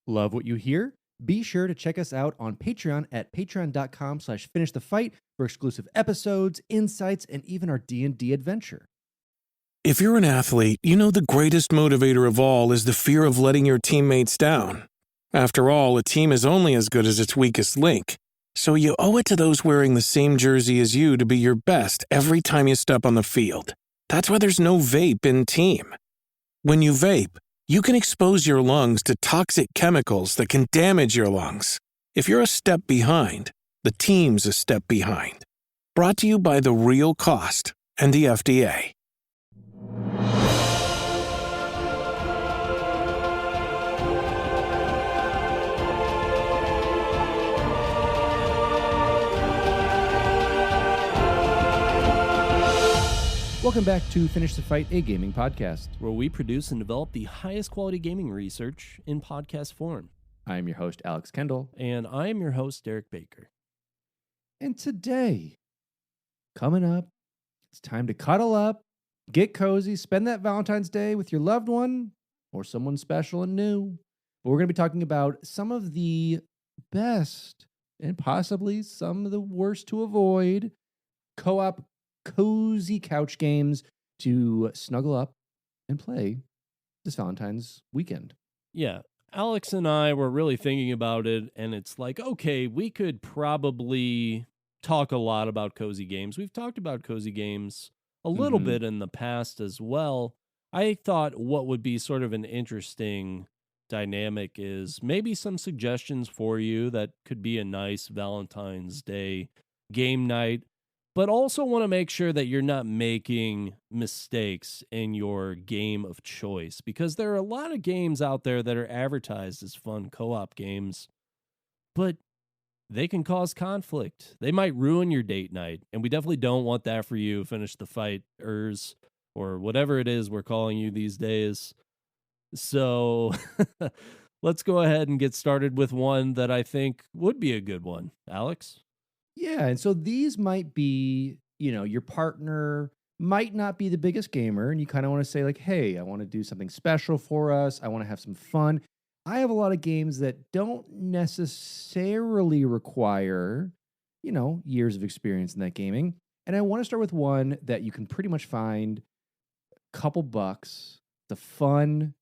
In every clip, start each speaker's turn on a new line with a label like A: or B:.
A: Love what you hear? Be sure to check us out on Patreon at patreon.com/finishthefight for exclusive episodes, insights, and even our D&D adventure.
B: If you're an athlete, you know the greatest motivator of all is the fear of letting your teammates down. After all, a team is only as good as its weakest link. So you owe it to those wearing the same jersey as you to be your best every time you step on the field. That's why there's no vape in team. When you vape, you can expose your lungs to toxic chemicals that can damage your lungs. If you're a step behind, the team's a step behind. Brought to you by The Real Cost and the FDA.
A: Welcome back to Finish the Fight, a gaming podcast,
C: where we produce and develop the highest quality gaming research in podcast form.
A: I am your host, Alex Kendall.
C: And I am your host, Derek Baker.
A: And today, coming up, it's time to cuddle up, get cozy, spend that Valentine's Day with your loved one or someone special and new. But we're going to be talking about some of the best and possibly some of the worst to avoid co-op cozy couch games to snuggle up and play this Valentine's weekend.
C: Yeah. Alex and I were really thinking about it, and it's like, okay, we could probably talk a lot about cozy games. We've talked about cozy games a little bit in the past as well. I thought what would be sort of an interesting dynamic is maybe some suggestions for you that could be a nice Valentine's Day game night, but also want to make sure that you're not making mistakes in your game of choice, because there are a lot of games out there that are advertised as fun co-op games, but they can cause conflict. They might ruin your date night, and we definitely don't want that for you, Finish the Fighters, or whatever it is we're calling you these days. So let's go ahead and get started with one that I think would be a good one. Alex?
A: Yeah, and so these might be, your partner might not be the biggest gamer, and you kind of want to say like, hey, I want to do something special for us. I want to have some fun. I have a lot of games that don't necessarily require, years of experience in that gaming. And I want to start with one that you can pretty much find a couple bucks, the fun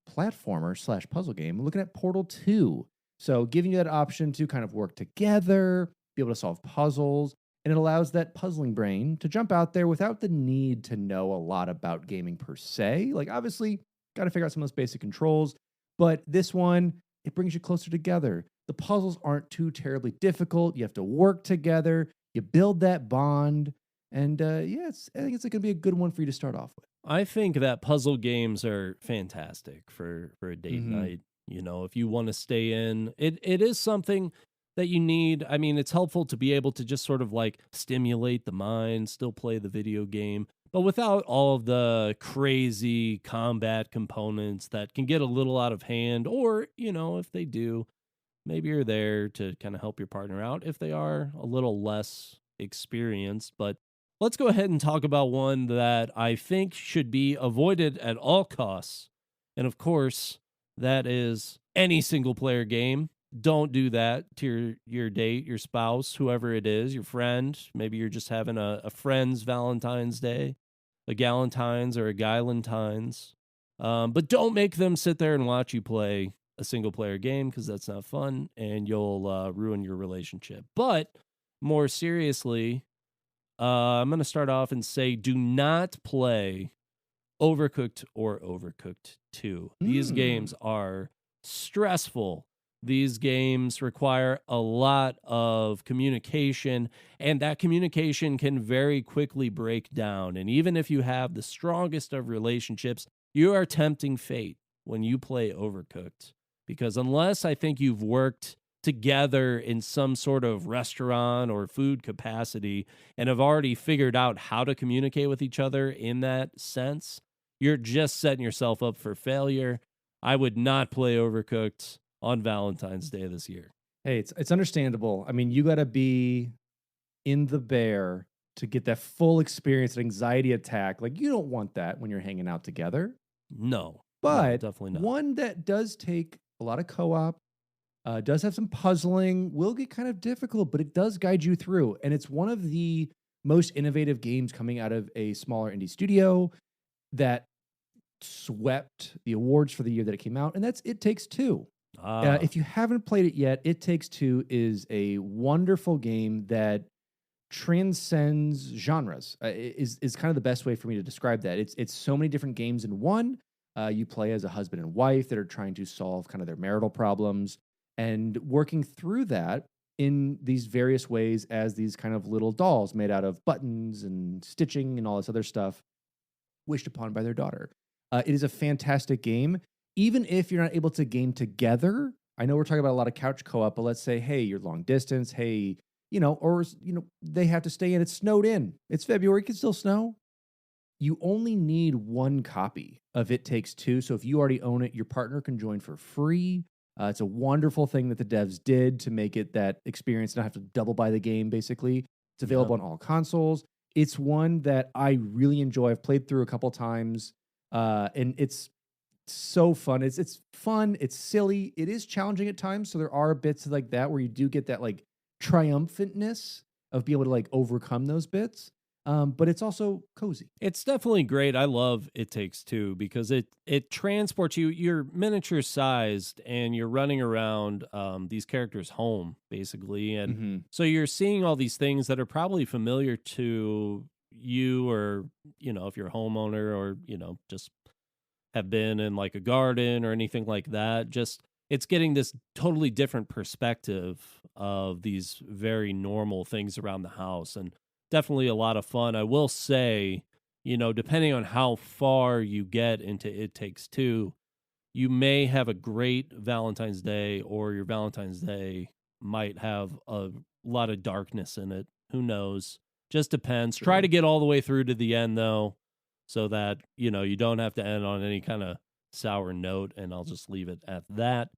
A: platformer / puzzle game. Looking at Portal 2. So giving you that option to kind of work together, be able to solve puzzles, and it allows that puzzling brain to jump out there without the need to know a lot about gaming per se. Like, obviously, got to figure out some of those basic controls, but this one, it brings you closer together. The puzzles aren't too terribly difficult. You have to work together. You build that bond, and I think it's going to be a good one for you to start off with.
C: I think that puzzle games are fantastic for a date night. If you want to stay in, it is something that you need. I mean, it's helpful to be able to just sort of like stimulate the mind, still play the video game, but without all of the crazy combat components that can get a little out of hand. Or, if they do, maybe you're there to kind of help your partner out if they are a little less experienced. But let's go ahead and talk about one that I think should be avoided at all costs. And of course, that is any single player game. Don't do that to your date, your spouse, whoever it is, your friend. Maybe you're just having a friend's Valentine's Day, a Galentine's or a Guylentine's. But don't make them sit there and watch you play a single player game, because that's not fun and you'll ruin your relationship. But more seriously, I'm going to start off and say do not play Overcooked or Overcooked 2. These games are stressful. These games require a lot of communication, and that communication can very quickly break down. And even if you have the strongest of relationships, you are tempting fate when you play Overcooked, because unless I think you've worked together in some sort of restaurant or food capacity and have already figured out how to communicate with each other in that sense, you're just setting yourself up for failure. I would not play Overcooked on Valentine's Day this year.
A: Hey, it's understandable. I mean, you got to be in the bear to get that full experience, an anxiety attack. Like, you don't want that when you're hanging out together.
C: No,
A: But
C: definitely not.
A: One that does take a lot of co-op. Does have some puzzling, will get kind of difficult, but it does guide you through. And it's one of the most innovative games coming out of a smaller indie studio that swept the awards for the year that it came out, and that's It Takes Two.
C: Ah,
A: If you haven't played it yet, It Takes Two is a wonderful game that transcends genres. Is kind of the best way for me to describe that. It's so many different games in one. You play as a husband and wife that are trying to solve kind of their marital problems and working through that in these various ways as these kind of little dolls made out of buttons and stitching and all this other stuff wished upon by their daughter. It is a fantastic game. Even if you're not able to game together, I know we're talking about a lot of couch co-op, but let's say, hey, you're long distance, hey, they have to stay in. It's snowed in. It's February. It can still snow. You only need one copy of It Takes Two. So if you already own it, your partner can join for free. It's a wonderful thing that the devs did to make it that experience, not have to double buy the game, basically. It's available on all consoles. It's one that I really enjoy. I've played through a couple times, and it's so fun. It's fun. It's silly. It is challenging at times. So there are bits like that where you do get that like triumphantness of being able to like overcome those bits. But it's also cozy.
C: it's definitely great. I love It Takes Two because it transports you. You're miniature sized and you're running around these characters' home basically, and
A: Mhm.
C: so you're seeing all these things that are probably familiar to you, or if you're a homeowner, or just have been in like a garden or anything like that. Just it's getting this totally different perspective of these very normal things around the house, and definitely a lot of fun. I will say, depending on how far you get into It Takes Two, you may have a great Valentine's Day, or your Valentine's Day might have a lot of darkness in it. Who knows? Just depends. Try to
A: True.
C: get all the way through to the end though, so that, you don't have to end on any kind of sour note, and I'll just leave it at that.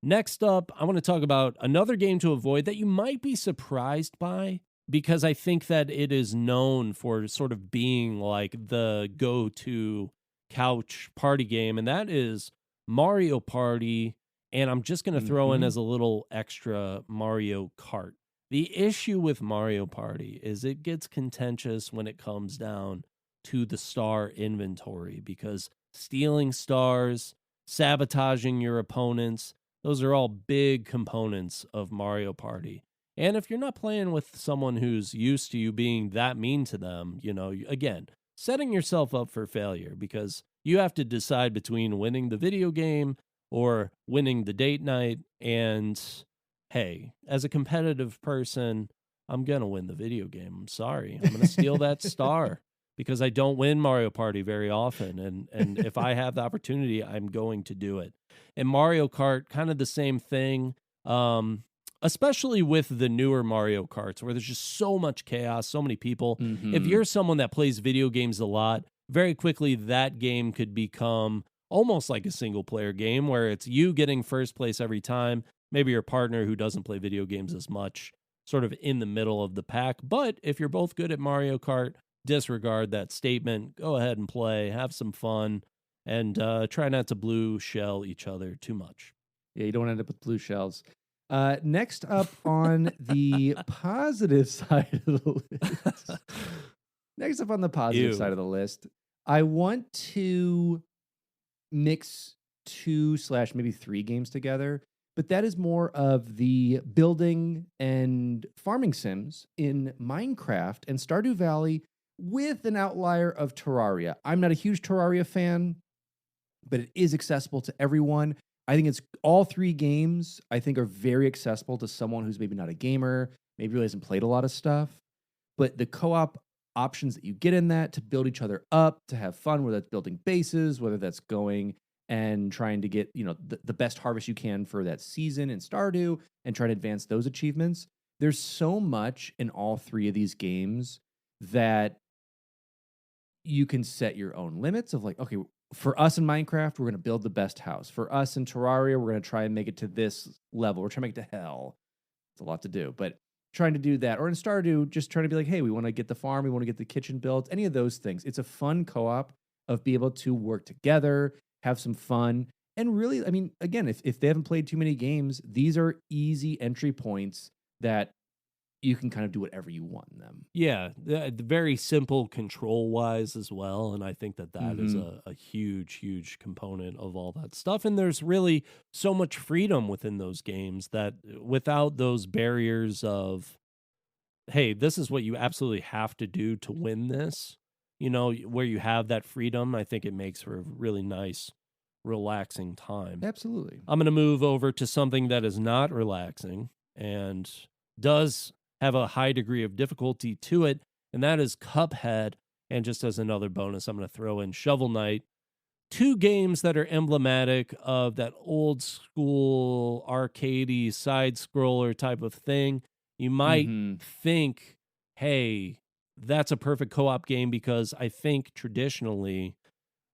C: Next up, I want to talk about another game to avoid that you might be surprised by, because I think that it is known for sort of being like the go-to couch party game, and that is Mario Party. And I'm just going to throw in
A: Mhm.
C: as a little extra Mario Kart. The issue with Mario Party is it gets contentious when it comes down to the star inventory, because stealing stars, sabotaging your opponents, those are all big components of Mario Party. And if you're not playing with someone who's used to you being that mean to them, again, setting yourself up for failure, because you have to decide between winning the video game or winning the date night. And hey, as a competitive person, I'm going to win the video game. I'm sorry. I'm going to steal that star because I don't win Mario Party very often. And if I have the opportunity, I'm going to do it. And Mario Kart, kind of the same thing. Especially with the newer Mario Karts, where there's just so much chaos, so many people. If
A: Mhm.
C: you're someone that plays video games a lot, very quickly that game could become almost like a single player game where it's you getting first place every time, maybe your partner who doesn't play video games as much, sort of in the middle of the pack. But if you're both good at Mario Kart, disregard that statement, go ahead and play, have some fun, and try not to blue shell each other too much.
A: Yeah, you don't end up with blue shells. Next up on the positive side of the list. Next up on the positive side
C: Ew.
A: of the list, I want to mix two slash maybe three games together, but that is more of the building and farming sims in Minecraft and Stardew Valley, with an outlier of Terraria. I'm not a huge Terraria fan, but it is accessible to everyone. I think it's all three games, I think, are very accessible to someone who's maybe not a gamer, maybe really hasn't played a lot of stuff. But the co-op options that you get in that to build each other up, to have fun, whether that's building bases, whether that's going and trying to get, the best harvest you can for that season in Stardew and try to advance those achievements. There's so much in all three of these games that you can set your own limits of like, okay, for us in Minecraft, we're going to build the best house. For us in Terraria, we're going to try and make it to this level. We're trying to make it to hell. It's a lot to do, but trying to do that. Or in Stardew, just trying to be like, hey, we want to get the farm, we want to get the kitchen built, any of those things. It's a fun co-op of be able to work together, have some fun. And really, I mean, again, if they haven't played too many games, these are easy entry points that you can kind of do whatever you want in them.
C: Yeah, very simple control wise as well. And I think that is
A: Hmm.
C: a huge, huge component of all that stuff. And there's really so much freedom within those games that without those barriers of, hey, this is what you absolutely have to do to win this, where you have that freedom, I think it makes for a really nice, relaxing time.
A: Absolutely.
C: I'm going to move over to something that is not relaxing and does have a high degree of difficulty to it, and that is Cuphead. And just as another bonus, I'm going to throw in Shovel Knight. Two games that are emblematic of that old school arcadey side scroller type of thing. You might
A: Hmm.
C: think, hey, that's a perfect co-op game, because I think traditionally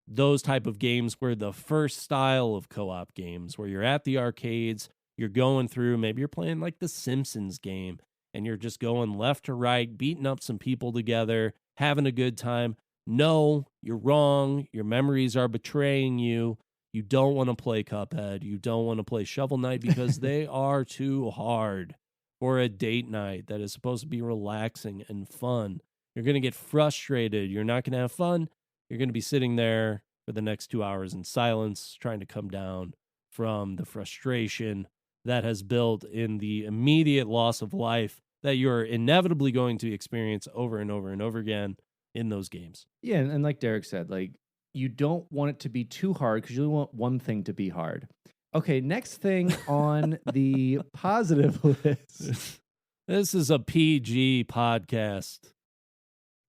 C: those type of games were the first style of co-op games where you're at the arcades, you're going through, maybe you're playing like the Simpsons game, and you're just going left to right, beating up some people together, having a good time. No, you're wrong. Your memories are betraying you. You don't want to play Cuphead. You don't want to play Shovel Knight, because they are too hard for a date night that is supposed to be relaxing and fun. You're going to get frustrated. You're not going to have fun. You're going to be sitting there for the next 2 hours in silence, trying to come down from the frustration that has built in the immediate loss of life that you're inevitably going to experience over and over and over again in those games.
A: Yeah, and like Derek said, like you don't want it to be too hard because you only want one thing to be hard. Okay, next thing on the positive list.
C: This is a PG podcast.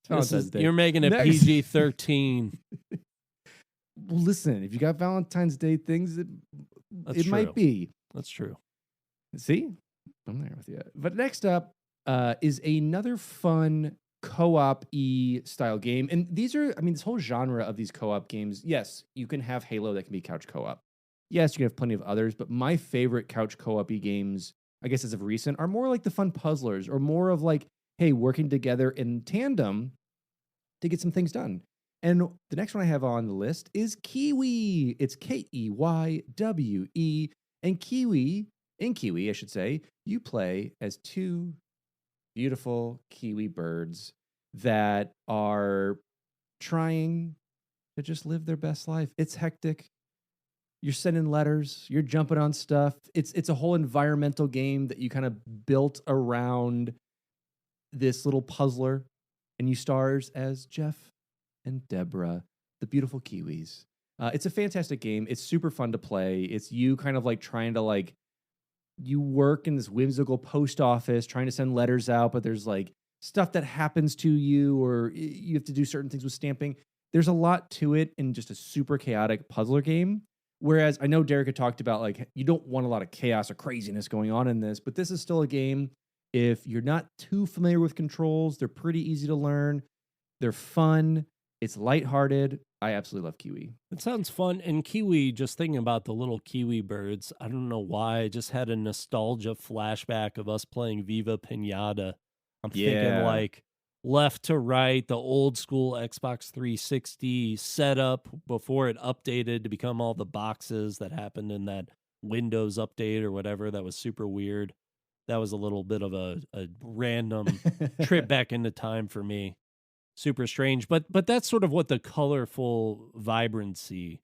A: Valentine's Day.
C: You're making it
A: Next-
C: PG-13.
A: Well, listen, if you got Valentine's Day things,
C: That's
A: it
C: true.
A: might be.
C: That's true.
A: See, I'm there with you. But next up is another fun co-op-y style game. And these are, I mean, this whole genre of these co-op games, yes, you can have Halo that can be couch co-op. Yes, you can have plenty of others, but my favorite couch co-op-y games, I guess as of recent, are more like the fun puzzlers, or more of like, hey, working together in tandem to get some things done. And the next one I have on the list is Kiwi. It's Keywe. And in Kiwi, I should say, you play as two beautiful Kiwi birds that are trying to just live their best life. It's hectic. You're sending letters, you're jumping on stuff. It's a whole environmental game that you kind of built around this little puzzler, and you stars as Jeff and Deborah, the beautiful Kiwis. It's a fantastic game. It's super fun to play. It's you kind of like trying to like, you work in this whimsical post office trying to send letters out, but there's like stuff that happens to you, or you have to do certain things with stamping. There's a lot to it in just a super chaotic puzzler game. Whereas I know Derek had talked about like, you don't want a lot of chaos or craziness going on in this, but this is still a game. If you're not too familiar with controls, they're pretty easy to learn. They're fun. It's lighthearted. I absolutely love Kiwi.
C: It sounds fun. And Kiwi, just thinking about the little Kiwi birds, I don't know why, I just had a nostalgia flashback of us playing Viva Pinata. I'm thinking like left to right, the old school Xbox 360 setup before it updated to become all the boxes that happened in that Windows update or whatever. That was super weird. That was a little bit of a random trip back into time for me. Super strange, but that's sort of what the colorful vibrancy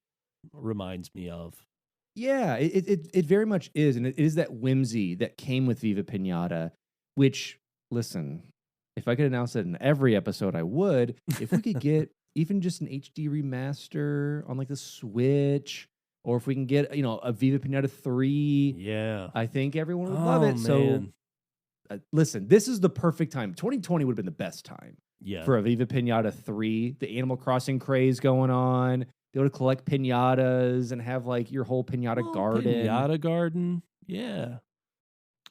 C: reminds me of.
A: Yeah, it very much is, and it is that whimsy that came with Viva Pinata. Which, listen, if I could announce it in every episode, I would. If we could get even just an HD remaster on like the Switch, or if we can get a Viva Pinata 3,
C: Yeah,
A: I think everyone would love it.
C: Man.
A: So, listen, this is the perfect time. 2020 would have been the best time.
C: Yeah.
A: For a Viva Pinata 3, the Animal Crossing craze going on, be able to collect pinatas and have like your whole pinata garden.
C: Pinata garden. Yeah.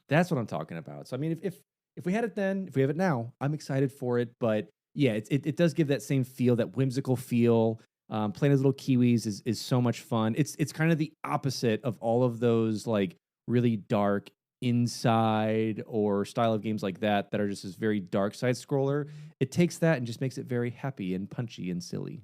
A: That's what I'm talking about. So I mean, if we had it then, if we have it now, I'm excited for it. But yeah, it does give that same feel, that whimsical feel. Playing as little Kiwis is so much fun. It's kind of the opposite of all of those like really dark inside or style of games like that are just this very dark side scroller. It takes that and just makes it very happy and punchy and silly.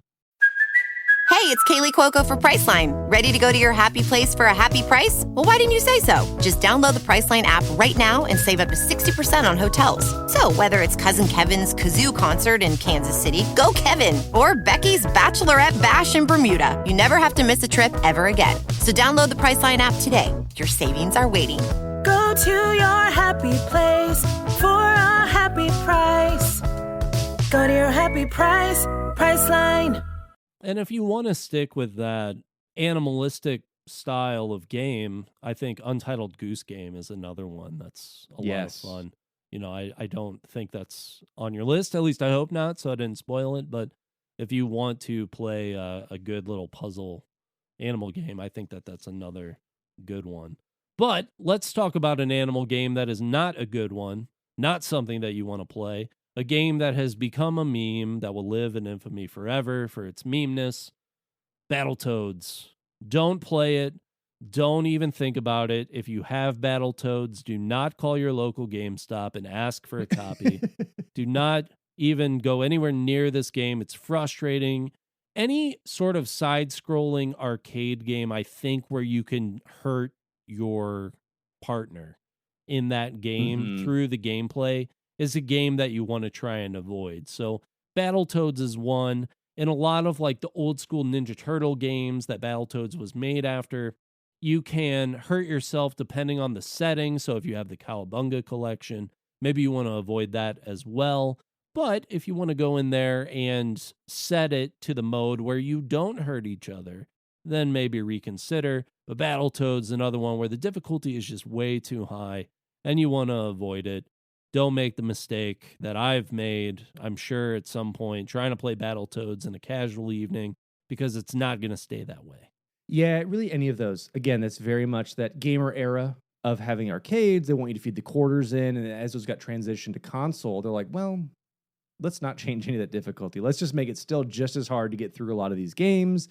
D: Hey, it's Kaylee Cuoco for Priceline. Ready to go to your happy place for a happy price? Well, why didn't you say so? Just download the Priceline app right now and save up to 60% on hotels. So whether it's Cousin Kevin's Kazoo Concert in Kansas City, go Kevin, or Becky's Bachelorette Bash in Bermuda, you never have to miss a trip ever again. So download the Priceline app today. Your savings are waiting.
E: Go to your happy place for a happy price. Go to your happy price, Priceline.
C: And if you want to stick with that animalistic style of game, I think Untitled Goose Game is another one that's a lot of fun. You know, I don't think that's on your list. At least I hope not, so I didn't spoil it. But if you want to play a good little puzzle animal game, I think that's another good one. But let's talk about an animal game that is not a good one, not something that you want to play. A game that has become a meme that will live in infamy forever for its memeness. Battletoads. Don't play it. Don't even think about it. If you have Battletoads, do not call your local GameStop and ask for a copy. Do not even go anywhere near this game. It's frustrating. Any sort of side-scrolling arcade game, I think, where you can hurt your partner in that game through the gameplay is a game that you want to try and avoid. So Battletoads is one. In a lot of like the old school Ninja Turtle games that Battletoads was made after, you can hurt yourself depending on the setting. So if you have the Cowabunga collection, maybe you want to avoid that as well. But if you want to go in there and set it to the mode where you don't hurt each other, then maybe reconsider. But Battletoads, another one where the difficulty is just way too high and you want to avoid it. Don't make the mistake that I've made, I'm sure, at some point, trying to play Battletoads in a casual evening, because it's not going to stay that way.
A: Yeah, really any of those. Again, that's very much that gamer era of having arcades. They want you to feed the quarters in. And as those got transitioned to console, they're like, well, let's not change any of that difficulty. Let's just make it still just as hard to get through a lot of these games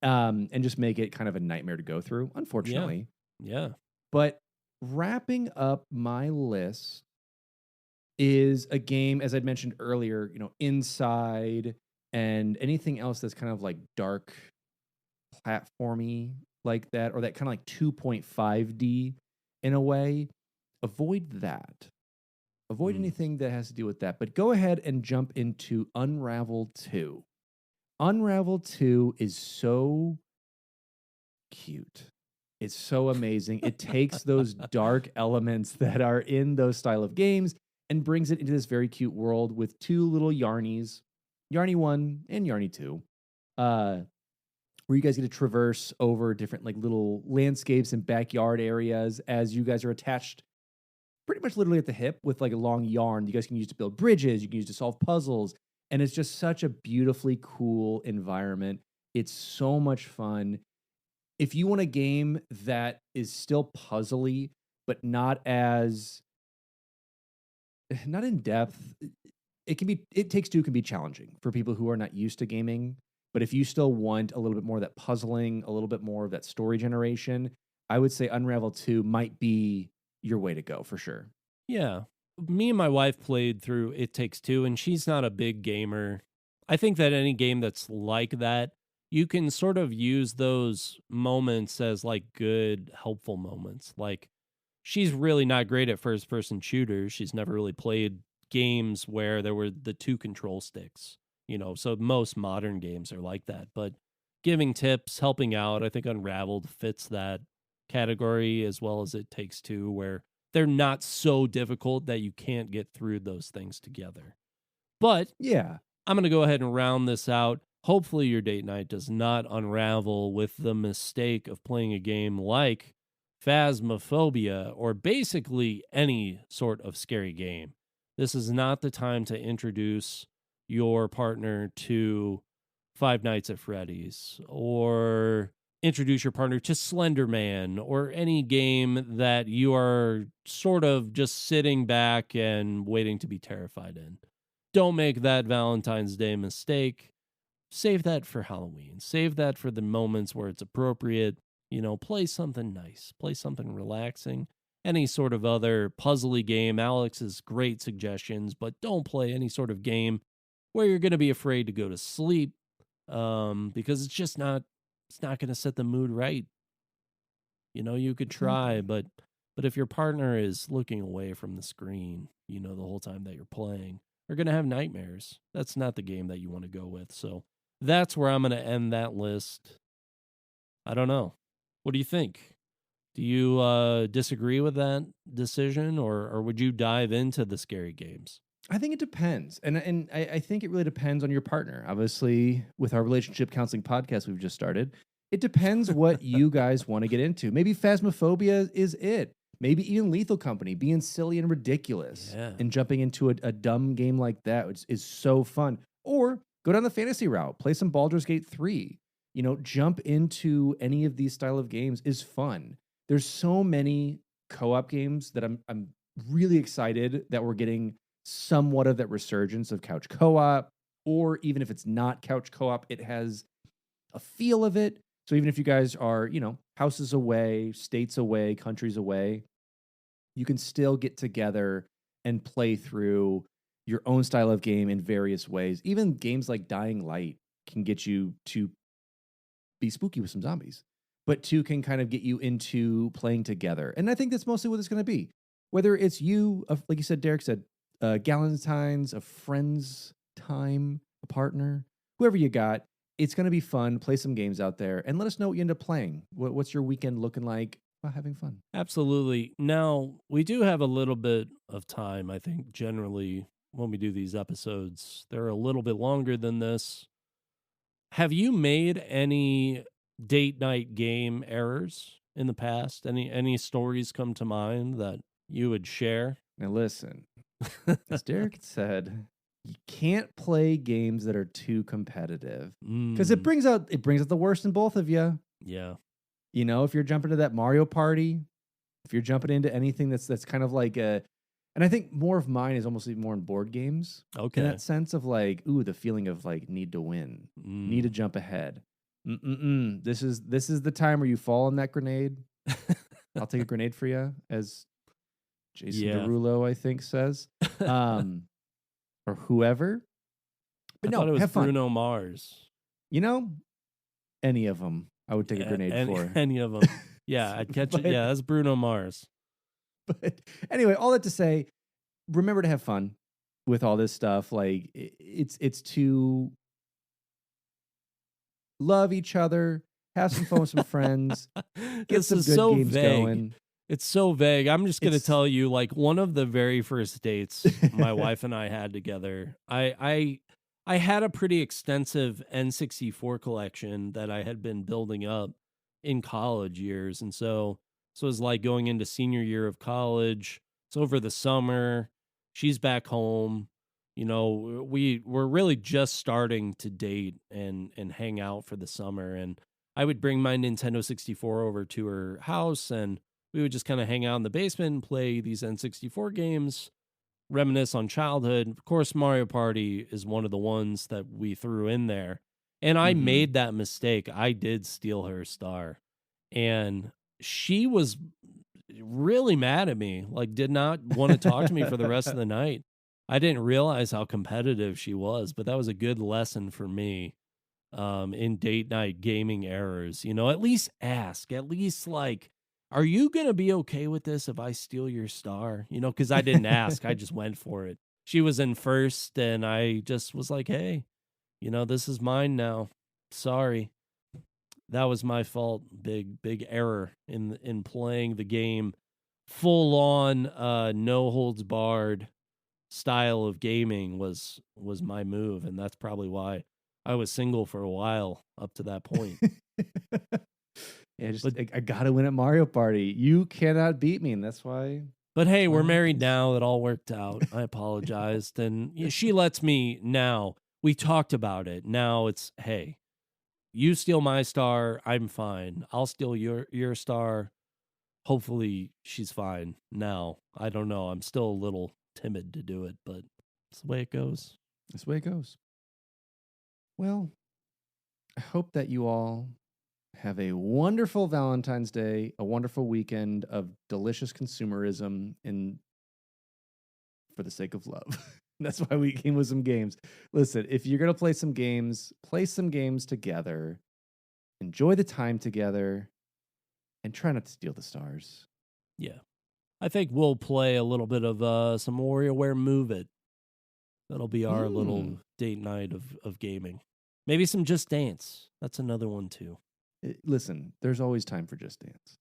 A: and just make it kind of a nightmare to go through, unfortunately.
C: Yeah.
A: But wrapping up my list is a game, as I'd mentioned earlier, you know, Inside and anything else that's kind of like dark platformy like that, or that kind of like 2.5D in a way. Avoid that. Avoid anything that has to do with that. But go ahead and jump into Unravel 2. Unravel 2 is so cute. It's so amazing. It takes those dark elements that are in those style of games and brings it into this very cute world with two little Yarnies, Yarny 1 and Yarny 2, where you guys get to traverse over different like little landscapes and backyard areas as you guys are attached pretty much literally at the hip with like a long yarn you guys can use to build bridges, you can use to solve puzzles, and it's just such a beautifully cool environment. It's so much fun. If you want a game that is still puzzly, but not in depth, It Takes Two can be challenging for people who are not used to gaming. But if you still want a little bit more of that puzzling, a little bit more of that story generation, I would say Unravel 2 might be your way to go for sure.
C: Yeah. Me and my wife played through It Takes Two, and she's not a big gamer. I think that any game that's like that, you can sort of use those moments as like good, helpful moments. Like, she's really not great at first-person shooters. She's never really played games where there were the two control sticks, you know, so most modern games are like that. But giving tips, helping out, I think Unraveled fits that category as well as It Takes Two, where they're not so difficult that you can't get through those things together. But
A: yeah,
C: I'm going to go ahead and round this out. Hopefully your date night does not unravel with the mistake of playing a game like Phasmophobia, or basically any sort of scary game. This is not the time to introduce your partner to Five Nights at Freddy's, or introduce your partner to Slender Man, or any game that you are sort of just sitting back and waiting to be terrified in. Don't make that Valentine's Day mistake. Save that for Halloween. Save that for the moments where it's appropriate. You know, play something nice. Play something relaxing. Any sort of other puzzly game. Alex's great suggestions, but don't play any sort of game where you're going to be afraid to go to sleep. because it's not going to set the mood right. You could try,
A: Exactly.
C: but if your partner is looking away from the screen, the whole time that you're playing, they're going to have nightmares. That's not the game that you want to go with. So that's where I'm going to end that list. I don't know. What do you think? Do you disagree with that decision, or would you dive into the scary games?
A: I think it depends. And I think it really depends on your partner. Obviously, with our relationship counseling podcast we've just started, it depends what you guys want to get into. Maybe Phasmophobia is it. Maybe even Lethal Company, being silly and ridiculous
C: Yeah.
A: and jumping into a dumb game like that, which is so fun. Or go down the fantasy route, play some Baldur's Gate 3. Jump into any of these style of games is fun. There's so many co-op games that I'm really excited that we're getting somewhat of that resurgence of couch co-op, or even if it's not couch co-op, it has a feel of it. So even if you guys are, houses away, states away, countries away, you can still get together and play through your own style of game in various ways. Even games like Dying Light can get you to be spooky with some zombies, but two can kind of get you into playing together. And I think that's mostly what it's going to be. Whether it's you, like you said, Derek said, Galentine's, a friend's time, a partner, whoever you got, it's going to be fun. Play some games out there and let us know what you end up playing. What's your weekend looking like while having fun?
C: Absolutely. Now, we do have a little bit of time. I think generally when we do these episodes, they're a little bit longer than this. Have you made any date night game errors in the past? Any stories come to mind that you would share?
A: Now listen, as Derek said, you can't play games that are too competitive because it brings out the worst in both of you.
C: Yeah.
A: If you're jumping to that Mario Party, if you're jumping into anything that's kind of like and I think more of mine is almost even more in board games.
C: Okay.
A: In that sense of like, the feeling of like need to win, need to jump ahead. This is the time where you fall on that grenade. I'll take a grenade for you, as Jason Derulo, I think, says, or whoever. But
C: I thought it was
A: have fun.
C: Bruno Mars.
A: Any of them, I would take a grenade for.
C: Any of them. Yeah, I'd catch it. Yeah, that's Bruno Mars.
A: But anyway, all that to say, remember to have fun with all this stuff. Like it's to love each other, have some fun with some friends, get some good games going.
C: It's so vague. I'm just going to tell you, like, one of the very first dates my wife and I had together, I had a pretty extensive N64 collection that I had been building up in college years. And so it was like going into senior year of college. It's over the summer. She's back home. We're really just starting to date and hang out for the summer. And I would bring my Nintendo 64 over to her house, and we would just kind of hang out in the basement and play these N64 games, reminisce on childhood. Of course, Mario Party is one of the ones that we threw in there. And I made that mistake. I did steal her star. And she was really mad at me, like did not want to talk to me for the rest of the night. I didn't realize how competitive she was, but that was a good lesson for me in date night gaming errors. At least ask, at least like, are you going to be okay with this if I steal your star? Because I didn't ask. I just went for it. She was in first, and I just was like, hey, this is mine now. Sorry. That was my fault. Big error in playing the game. Full on, no holds barred style of gaming was my move. And that's probably why I was single for a while up to that point.
A: Yeah, I gotta win at Mario Party. You cannot beat me, and that's why.
C: But hey, we're married now. It all worked out. I apologized, and she lets me now. We talked about it. Now it's, hey, you steal my star, I'm fine. I'll steal your star. Hopefully she's fine. Now, I don't know. I'm still a little timid to do it, but it's the way it goes.
A: That's the way it goes. Well, I hope that you all have a wonderful Valentine's Day, a wonderful weekend of delicious consumerism for the sake of love. That's why we came with some games. Listen, if you're going to play some games together. Enjoy the time together and try not to steal the stars.
C: Yeah. I think we'll play a little bit of some WarioWare Move It. That'll be our little date night of gaming. Maybe some Just Dance. That's another one too.
A: Listen, there's always time for Just Dance.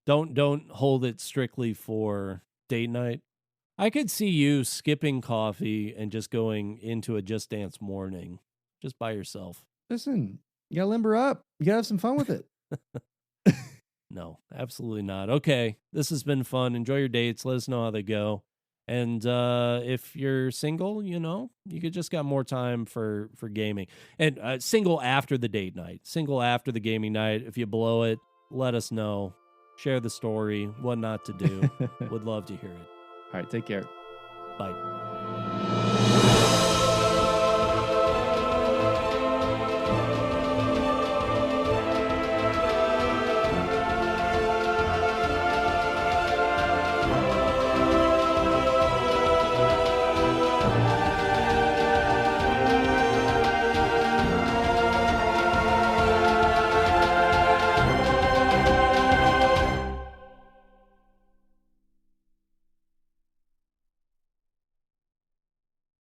C: Don't hold it strictly for date night. I could see you skipping coffee and just going into a Just Dance morning just by yourself.
A: Listen, you gotta limber up. You gotta have some fun with it.
C: No, absolutely not. Okay, this has been fun. Enjoy your dates. Let us know how they go. And if you're single, you could just got more time for gaming. And single after the date night, single after the gaming night. If you blow it, let us know. Share the story, what not to do. Would love to hear it.
A: All right, take care.
C: Bye.